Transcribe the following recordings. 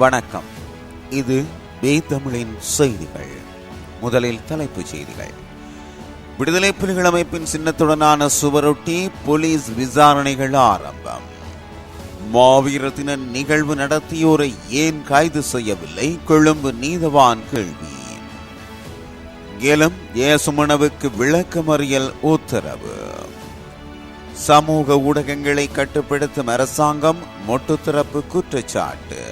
வணக்கம். இது பேத்தமிழின் செய்திகள். முதலில் தலைப்புச் செய்திகள். விடுதலை புலிகள் அமைப்பின் சின்னத்துடனான சுவரொட்டி போலீஸ் விசாரணைகள் ஆரம்பம். மாவீர தின நிகழ்வு நடத்தியோரை ஏன் கைது செய்யவில்லை? கொழும்பு நீதவான் கேள்வி. கெலம் ஏசுமணவுக்கு விளக்கமறியல் உத்தரவு. சமூக ஊடகங்களை கட்டுப்படுத்தும் அரசாங்கம் மொட்டுத்திறப்பு குற்றச்சாட்டு.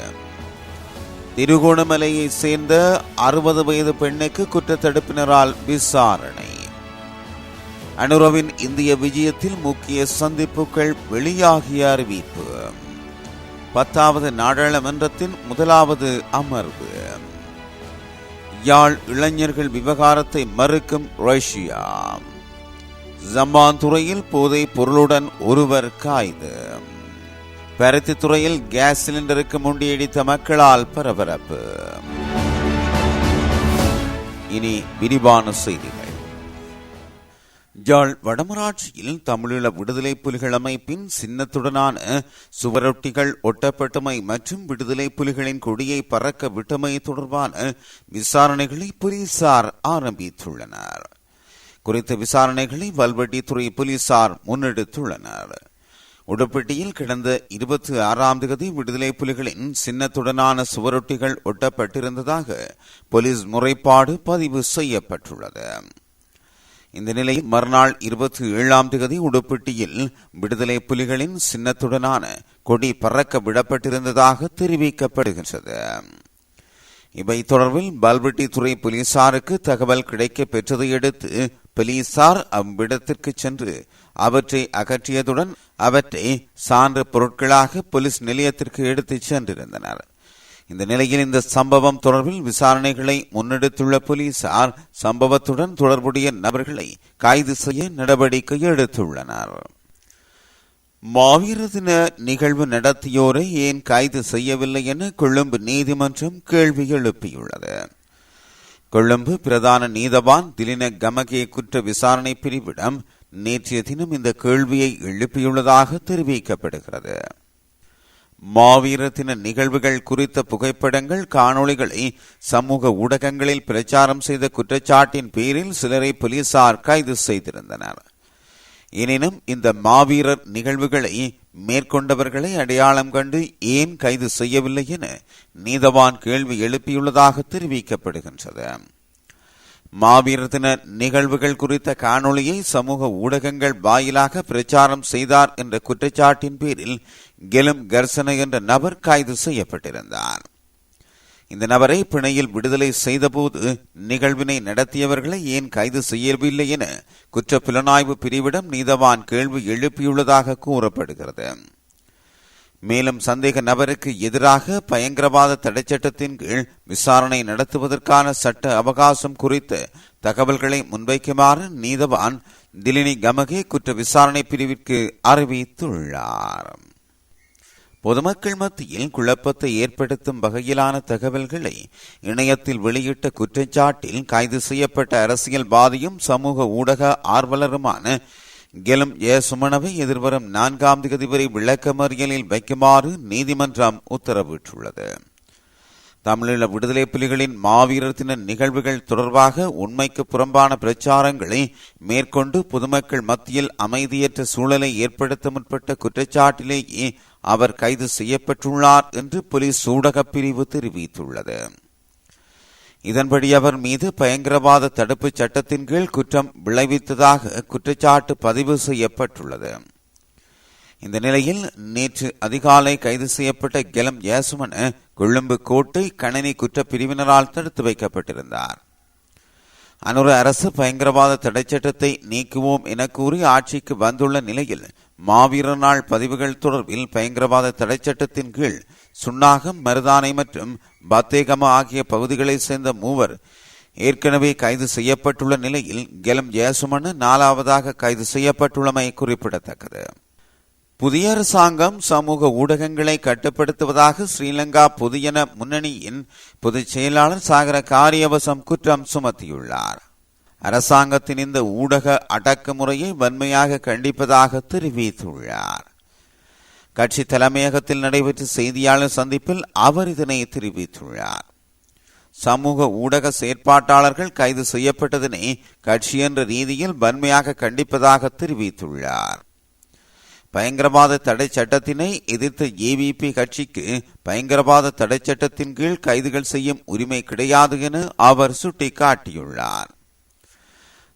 திருகோணமலையை சேர்ந்த 60 வயது பெண்ணுக்கு குற்றத்தடுப்பினரால் விசாரணை. அனுரவின் இந்திய விஜயத்தில் முக்கிய சந்திப்புகள் வெளியாகிய அறிவிப்பு. 10வது நாடாளுமன்றத்தின் முதலாவது அமர்வு. யாழ் இளைஞர்கள் விவகாரத்தை மறுக்கும் ரஷ்யா. ஜம்பாந்துறையில் போதைப் பொருளுடன் ஒருவர் கைது. பருத்தித்துறையில் கேஸ் சிலிண்டருக்கு முண்டியடித்த மக்களால் பரபரப்பு. இனி விரிவான செய்திகள். யாழ் வடமராட்சியில் தமிழீழ விடுதலை புலிகள் அமைப்பின் சின்னத்துடனான சுவரொட்டிகள் ஒட்டப்பட்டமை மற்றும் விடுதலை புலிகளின் கொடியை பறக்க விட்டமை தொடர்பான விசாரணைகளை போலீசார் ஆரம்பித்துள்ளனர். குறித்த விசாரணைகளை வல்வெட்டித்துறை போலீசார் முன்னெடுத்துள்ளனர். உடுப்பட்டியில் கடந்த 26ஆம் தேதி விடுதலை புலிகளின் சின்னத்துடனான சுவரொட்டிகள் ஒட்டப்பட்டிருந்ததாக போலீஸ் முறைப்பாடு பதிவு செய்யப்பட்டுள்ளது. இந்த நிலையில் மறுநாள் 27ஆம் தேதி உடுப்பட்டியில் விடுதலை புலிகளின் சின்னத்துடனான கொடி பறக்க விடப்பட்டிருந்ததாக தெரிவிக்கப்படுகின்றது. இவை தொடர்பில் வல்வெட்டித்துறை போலீசாருக்கு தகவல் கிடைக்க பெற்றதையடுத்து போலீசார் அவ்விடத்திற்கு சென்று அவற்றை அகற்றியதுடன் அவற்றை சான்று பொருட்களாக போலீஸ் நிலையத்திற்கு எடுத்துச் சென்றிருந்தனர். இந்த நிலையில் இந்த சம்பவம் தொடர்பில் விசாரணைகளை முன்னெடுத்துள்ள போலீசார் சம்பவத்துடன் தொடர்புடைய நபர்களை கைது செய்ய நடவடிக்கை எடுத்துள்ளனர். மாவீர தின நிகழ்வு நடத்தியோரை ஏன் கைது செய்யவில்லை என கொழும்பு நீதிமன்றம் கேள்வி எழுப்பியுள்ளது. கொழும்பு பிரதான நீதவான் திலின கமகே குற்ற விசாரணை பிரிவிடம் நேற்றைய தினம் இந்த கேள்வியை எழுப்பியுள்ளதாக தெரிவிக்கப்படுகிறது. மாவீர தின நிகழ்வுகள் குறித்த புகைப்படங்கள், காணொளிகளை சமூக ஊடகங்களில் பிரச்சாரம் செய்த குற்றச்சாட்டின் பேரில் சிலரை போலீசார் கைது செய்திருந்தனர். எனினும் இந்த மாவீரர் நிகழ்வுகளை மேற்கொண்டவர்களை அடையாளம் கண்டு ஏன் கைது செய்யவில்லை என நீதவான் கேள்வி எழுப்பியுள்ளதாக தெரிவிக்கப்படுகின்றது. மாவீரர் தின நிகழ்வுகள் குறித்த காணொளியை சமூக ஊடகங்கள் வாயிலாக பிரச்சாரம் செய்தார் என்ற குற்றச்சாட்டின் பேரில் கெலம் கர்சன என்ற நபர் கைது செய்யப்பட்டிருந்தார். இந்த நபரை பிணையில் விடுதலை செய்தபோது நிகழ்வினை நடத்தியவர்களை ஏன் கைது செய்யவில்லை என குற்ற புலனாய்வு பிரிவிடம் நீதவான் கேள்வி எழுப்பியுள்ளதாக கூறப்படுகிறது. மேலும் சந்தேக நபருக்கு எதிராக பயங்கரவாத தடைச்சட்டத்தின் கீழ் விசாரணை நடத்துவதற்கான சட்ட அவகாசம் குறித்த தகவல்களை முன்வைக்குமாறு நீதவான் திலினி கமகே குற்ற விசாரணை பிரிவிற்கு அறிவித்துள்ளார். பொதுமக்கள் மத்தியில் குழப்பத்தை ஏற்படுத்தும் வகையிலான தகவல்களை இணையத்தில் வெளியிட்ட குற்றச்சாட்டில் கைது செய்யப்பட்ட அரசியல்வாதியும் சமூக ஊடக ஆர்வலருமான கெலம் ஏசுமணவை எதிர்வரும் 4ஆம் தேதி வரை விளக்கமறியலில் வைக்குமாறு நீதிமன்றம் உத்தரவிட்டுள்ளது. தமிழீழ விடுதலை புலிகளின் மாவீரர் தின நிகழ்வுகள் தொடர்பாக உண்மைக்கு புறம்பான பிரச்சாரங்களை மேற்கொண்டு பொதுமக்கள் மத்தியில் அமைதியற்ற சூழலை ஏற்படுத்த முற்பட்ட குற்றச்சாட்டிலேயே அவர் கைது செய்யப்பட்டுள்ளார் என்று போலீஸ் ஊடகப் பிரிவு தெரிவித்துள்ளது. இதன்படி அவர் மீது பயங்கரவாத தடுப்பு சட்டத்தின் கீழ் குற்றம் விளைவித்ததாக குற்றச்சாட்டு பதிவு செய்யப்பட்டுள்ளது. இந்த நிலையில் நேற்று அதிகாலை கைது செய்யப்பட்ட கெலம் ஏசுமன் கொழும்பு கோட்டை கணனி குற்ற பிரிவினரால் தடுத்து வைக்கப்பட்டிருந்தார். அனுர அரசு பயங்கரவாத தடைச்சட்டத்தை நீக்குவோம் என கூறி ஆட்சிக்கு வந்துள்ள நிலையில் மாவீரர் நாள் பதிவுகள் தொடர்பில் பயங்கரவாத தடைச்சட்டத்தின் கீழ் சுன்னாகம், மருதானை மற்றும் பத்தேகம ஆகிய பகுதிகளைச் சேர்ந்த 3 ஏற்கனவே கைது செய்யப்பட்டுள்ள நிலையில் கெலம் ஏசுமன் 4வதாக கைது செய்யப்பட்டுள்ளமை குறிப்பிடத்தக்கது. புதிய அரசாங்கம் சமூக ஊடகங்களை கட்டுப்படுத்துவதாக ஸ்ரீலங்கா பொதுஜன முன்னணியின் பொதுச் செயலாளர் சாகர காரியவசம் குற்றம் சுமத்தியுள்ளார். அரசாங்கத்தின் இந்த ஊடக அடக்குமுறையை வன்மையாக கண்டிப்பதாக தெரிவித்துள்ளார். கட்சி தலைமையகத்தில் நடைபெற்ற செய்தியாளர் சந்திப்பில் அவர் இதனை தெரிவித்துள்ளார். சமூக ஊடக செயற்பாட்டாளர்கள் கைது செய்யப்பட்டதனை கட்சி என்ற ரீதியில் வன்மையாக கண்டிப்பதாக தெரிவித்துள்ளார். பயங்கரவாத தடை சட்டத்தினை எதிர்த்த ஏவிபி கட்சிக்கு பயங்கரவாத தடை சட்டத்தின் கீழ் கைதுகள் செய்யும் உரிமை கிடையாது என அவர் சுட்டிக்காட்டியுள்ளார்.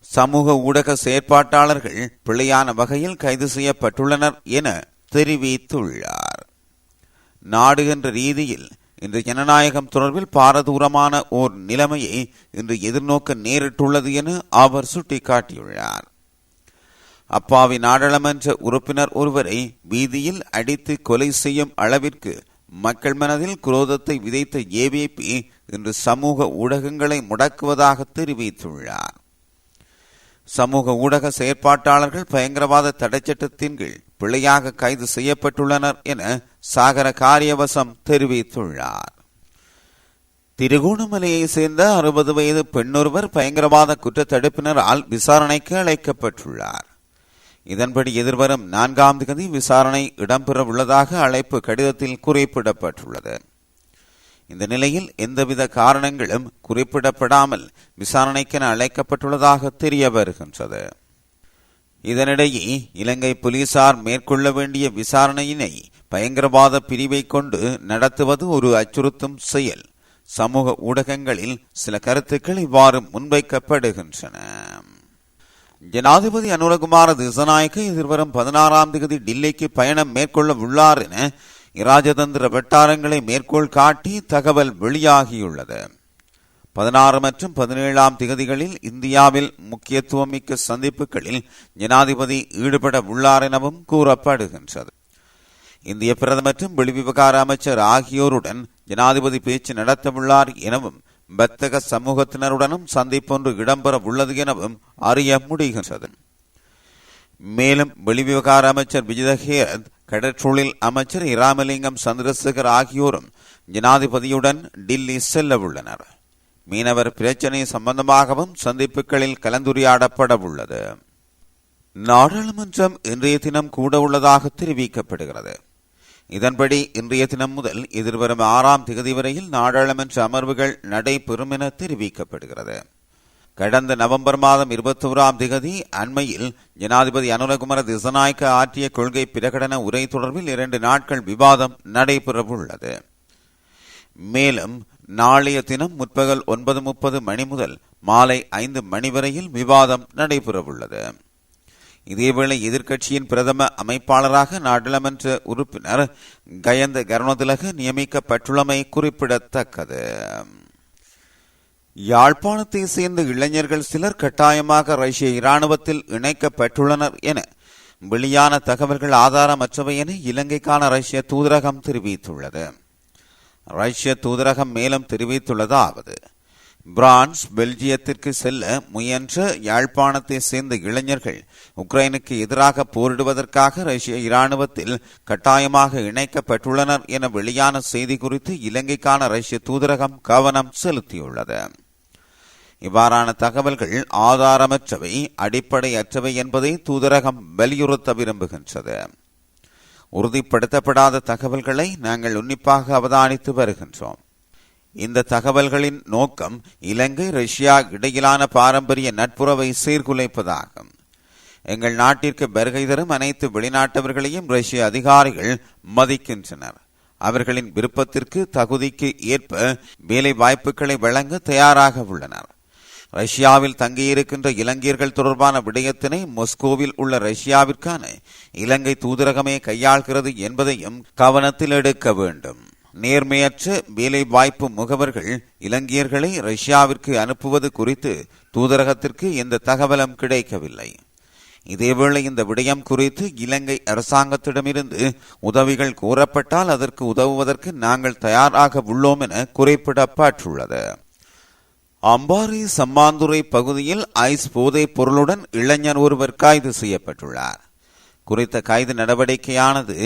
சமூக ஊடக செயற்பாட்டாளர்கள் பிழையான வகையில் கைது செய்யப்பட்டுள்ளனர் என தெரிவித்துள்ளார். நாடு என்ற ரீதியில் இன்று ஜனநாயகம் தொடர்பில் பாரதூரமான ஓர் நிலைமையை இன்று எதிர்நோக்க நேரிட்டுள்ளது என அவர் சுட்டிக்காட்டியுள்ளார். அப்பாவி நாடாளுமன்ற உறுப்பினர் ஒருவரை வீதியில் அடித்து கொலை செய்யும் அளவிற்கு மக்கள் மனதில் குரோதத்தை விதைத்த ஏவிபி இன்று சமூக ஊடகங்களை முடக்குவதாக தெரிவித்துள்ளார். சமூக ஊடக செயற்பாட்டாளர்கள் பயங்கரவாத தடைச்சட்டத்தின் கீழ் பிழையாக கைது செய்யப்பட்டுள்ளனர் என சாகர காரியவசம் தெரிவித்துள்ளார். திருகோணமலையை சேர்ந்த 60 வயது பெண்ணொருவர் பயங்கரவாத குற்றத்தடுப்பினரால் விசாரணைக்கு அழைக்கப்பட்டுள்ளார். இதன்படி எதிர்வரும் 4ஆம் தேதி விசாரணை இடம்பெற உள்ளதாக அழைப்பு கடிதத்தில் குறிப்பிடப்பட்டுள்ளது. இந்த நிலையில் எந்தவித காரணங்களும் குறிப்பிடப்படாமல் விசாரணைக்கென அழைக்கப்பட்டுள்ளதாக தெரிய வருகின்றது. இதனிடையே இலங்கை போலீசார் மேற்கொள்ள வேண்டிய விசாரணையினை பயங்கரவாத பிரிவை கொண்டு நடத்துவது ஒரு அச்சுறுத்தும் செயல். சமூக ஊடகங்களில் சில கருத்துக்கள் இவ்வாறு முன்வைக்கப்படுகின்றன. ஜனாதிபதி அனுரகுமார திசாநாயக்க எதிர்வரும் 16ஆம் தேதி டில்லிக்கு பயணம் மேற்கொள்ள உள்ளார் என இராஜதந்திர வட்டாரங்களை மேற்கோள் காட்டி தகவல் வெளியாகியுள்ளது. 16 மற்றும் 17ஆம் தேதிகளில் இந்தியாவில் முக்கியத்துவமிக்க சந்திப்புகளில் ஜனாதிபதி ஈடுபட உள்ளார் எனவும் கூறப்படுகின்றது. இந்திய பிரதமர் மற்றும் வெளிவிவகார அமைச்சர் ஆகியோருடன் ஜனாதிபதி பேச்சு நடத்தவுள்ளார் எனவும் வர்த்தக சமூகத்தினருடனும் சந்திப்பொன்று இடம்பெற உள்ளது எனவும் அறிய முடிகின்றது. மேலும் வெளிவிவகார அமைச்சர் விஜிதஹேரத், கடற்றொழில் அமைச்சர் இராமலிங்கம் சந்திரசேகர் ஆகியோரும் ஜனாதிபதியுடன் டில்லி செல்ல உள்ளனர். மீனவர் பிரச்சினை சம்பந்தமாகவும் சந்திப்புகளில் கலந்துரையாடப்பட உள்ளது. நாடாளுமன்றம் இன்றைய தினம் கூட உள்ளதாக தெரிவிக்கப்படுகிறது. இதன்படி இன்றைய தினம் முதல் எதிர்வரும் 6ஆம் தேதி வரையில் நாடாளுமன்ற அமர்வுகள் நடைபெறும் என தெரிவிக்கப்படுகிறது. கடந்த நவம்பர் மாதம் 21ஆம் தேதி அண்மையில் ஜனாதிபதி அனுரகுமார திசாநாயக்க ஆற்றிய கொள்கை பிரகடன உரை தொடர்பில் 2 நாட்கள் விவாதம் நடைபெறவுள்ளது. மேலும் நாளைய தினம் முற்பகல் 9:30 மணி முதல் மாலை 5 மணி வரையில் விவாதம் நடைபெறவுள்ளது. இதேவேளை எதிர்க்கட்சியின் பிரதம அமைப்பாளராக நாடாளுமன்ற உறுப்பினர் கயந்த கருணதிலக நியமிக்கப்பட்டுள்ளமை குறிப்பிடத்தக்கது. யாழ்ப்பாணத்தை சேர்ந்த இளைஞர்கள் சிலர் கட்டாயமாக ரஷ்ய இராணுவத்தில் இணைக்கப்பட்டுள்ளனர் என வெளியான தகவல்கள் ஆதாரமற்றவை என இலங்கைக்கான ரஷ்ய தூதரகம் தெரிவித்துள்ளது. ரஷ்ய தூதரகம் மேலும் தெரிவித்துள்ளதாவது: பிரான்ஸ், பெல்ஜியத்திற்கு செல்ல முயன்ற யாழ்ப்பாணத்தை சேர்ந்த இளைஞர்கள் உக்ரைனுக்கு எதிராக போரிடுவதற்காக ரஷ்ய இராணுவத்தில் கட்டாயமாக இணைக்கப்பட்டுள்ளனர் என வெளியான செய்தி குறித்து இலங்கைக்கான ரஷ்ய தூதரகம் கவனம் செலுத்தியுள்ளது. இவ்வாறான தகவல்கள் ஆதாரமற்றவை, அடிப்படையற்றவை என்பதை தூதரகம் வலியுறுத்த விரும்புகின்றது. உறுதிப்படுத்தப்படாத தகவல்களை நாங்கள் உன்னிப்பாக அவதானித்து வருகின்றோம். இந்த தகவல்களின் நோக்கம் இலங்கை, ரஷ்யா இடையிலான பாரம்பரிய நட்புறவை சீர்குலைப்பதாகும். எங்கள் நாட்டிற்கு வருகை தரும் அனைத்து வெளிநாட்டவர்களையும் ரஷ்ய அதிகாரிகள் மதிக்கின்றனர். அவர்களின் விருப்பத்திற்கு, தகுதிக்கு ஏற்ப வேலை வாய்ப்புகளை வழங்க தயாராக உள்ளனர். ரஷ்யாவில் தங்கியிருக்கின்ற இலங்கையர்கள் தொடர்பான விடயத்தினை மாஸ்கோவில் உள்ள ரஷ்யாவிற்கான இலங்கை தூதரகமே கையாள்கிறது என்பதையும் கவனத்தில் எடுக்க வேண்டும். நேர்மையற்ற வேலை வாய்ப்பு முகவர்கள் இலங்கையர்களை ரஷ்யாவிற்கு அனுப்புவது குறித்து தூதரகத்திற்கு எந்த தகவலும் கிடைக்கவில்லை. இதேவேளை இந்த விடயம் குறித்து இலங்கை அரசாங்கத்திடமிருந்து உதவிகள் கோரப்பட்டால் அதற்கு உதவுவதற்கு நாங்கள் தயாராக உள்ளோம் என குறிப்பிடப்பட்டுள்ளது. அம்பாறை சம்மாந்துறை பகுதியில் ஐஸ் போதைப் பொருளுடன் இளைஞர் ஒருவர் கைது செய்யப்பட்டுள்ளார். குறித்த கைது நடவடிக்கையானது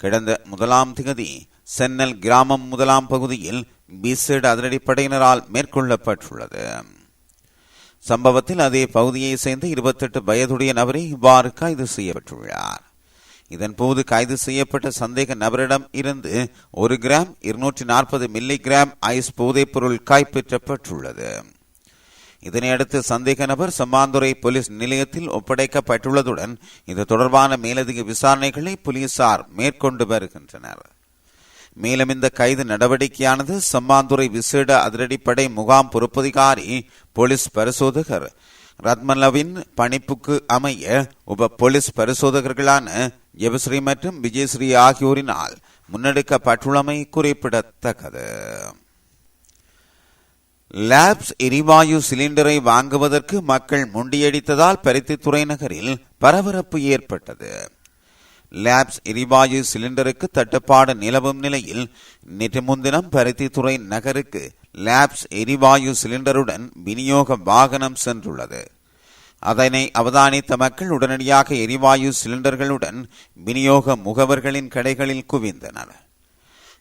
கடந்த 1ஆம் தேதி சென்னல் கிராமம் 1ஆம் பகுதியில் பிசேட் அதிரடிப்படையினரால் மேற்கொள்ளப்பட்டுள்ளது. சம்பவத்தில் அதே பகுதியை சேர்ந்த 28 வயதுடைய நபரை இவ்வாறு கைது செய்யப்பட்டுள்ளார். இதன்போது கைது செய்யப்பட்ட சந்தேக நபரிடம் இருந்து 1 கிராம் 240 மில்லிகிராம் ஐஸ் போதைப்பொருள் கைப்பற்றப்பட்டுள்ளது. இதனையடுத்து சந்தேக நபர் சம்மாந்துறை போலீஸ் நிலையத்தில் ஒப்படைக்கப்பட்டுள்ளதுடன் இது தொடர்பான மேலதிக விசாரணைகளை போலீசார் மேற்கொண்டு வருகின்றனர். மேலும் இந்த கைது நடவடிக்கையானது சம்மாந்துறை விசேட அதிரடிப்படை முகாம் பொறுப்பதிகாரி போலீஸ் பரிசோதகர் ரத்மலவின் பணிப்புக்கு அமைய உப போலீஸ் பரிசோதகர்களான ஜெபஸ்ரீ மற்றும் விஜயஸ்ரீ ஆகியோரினால் முன்னெடுக்கப்பட்டுள்ளமை குறிப்பிடத்தக்கது. லேப்ஸ் எரிவாயு சிலிண்டரை வாங்குவதற்கு மக்கள் முண்டியடித்ததால் பருத்தித்துறை நகரில் பரபரப்பு ஏற்பட்டது. லேப்ஸ் எரிவாயு சிலிண்டருக்கு தட்டுப்பாடு நிலவும் நிலையில் நேற்று முன்தினம் பருத்தித்துறை நகருக்கு லேப்ஸ் எரிவாயு சிலிண்டருடன் விநியோக வாகனம் சென்றுள்ளது. அதனை அவதானித்த மக்கள் உடனடியாக எரிவாயு சிலிண்டர்களுடன் விநியோக முகவர்களின் கடைகளில் குவிந்தனர்.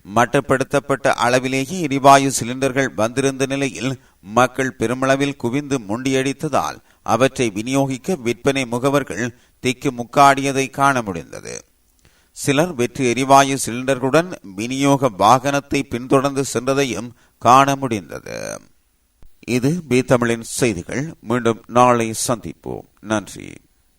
மட்டுப்படுத்தப்பட்ட அளவிலேயே எரிவாயு சிலிண்டர்கள் வந்திருந்த நிலையில் மக்கள் பெருமளவில் குவிந்து முண்டியடித்ததால் அவற்றை விநியோகிக்க விற்பனை முகவர்கள் திக்கு முக்காடியதை காண முடிந்தது. சிலர் வெற்று எரிவாயு சிலிண்டர்களுடன் விநியோக வாகனத்தை பின்தொடர்ந்து சென்றதையும் காண முடிந்தது. இது பி தமிழின் செய்திகள். மீண்டும் நாளை சந்திப்போம். நன்றி.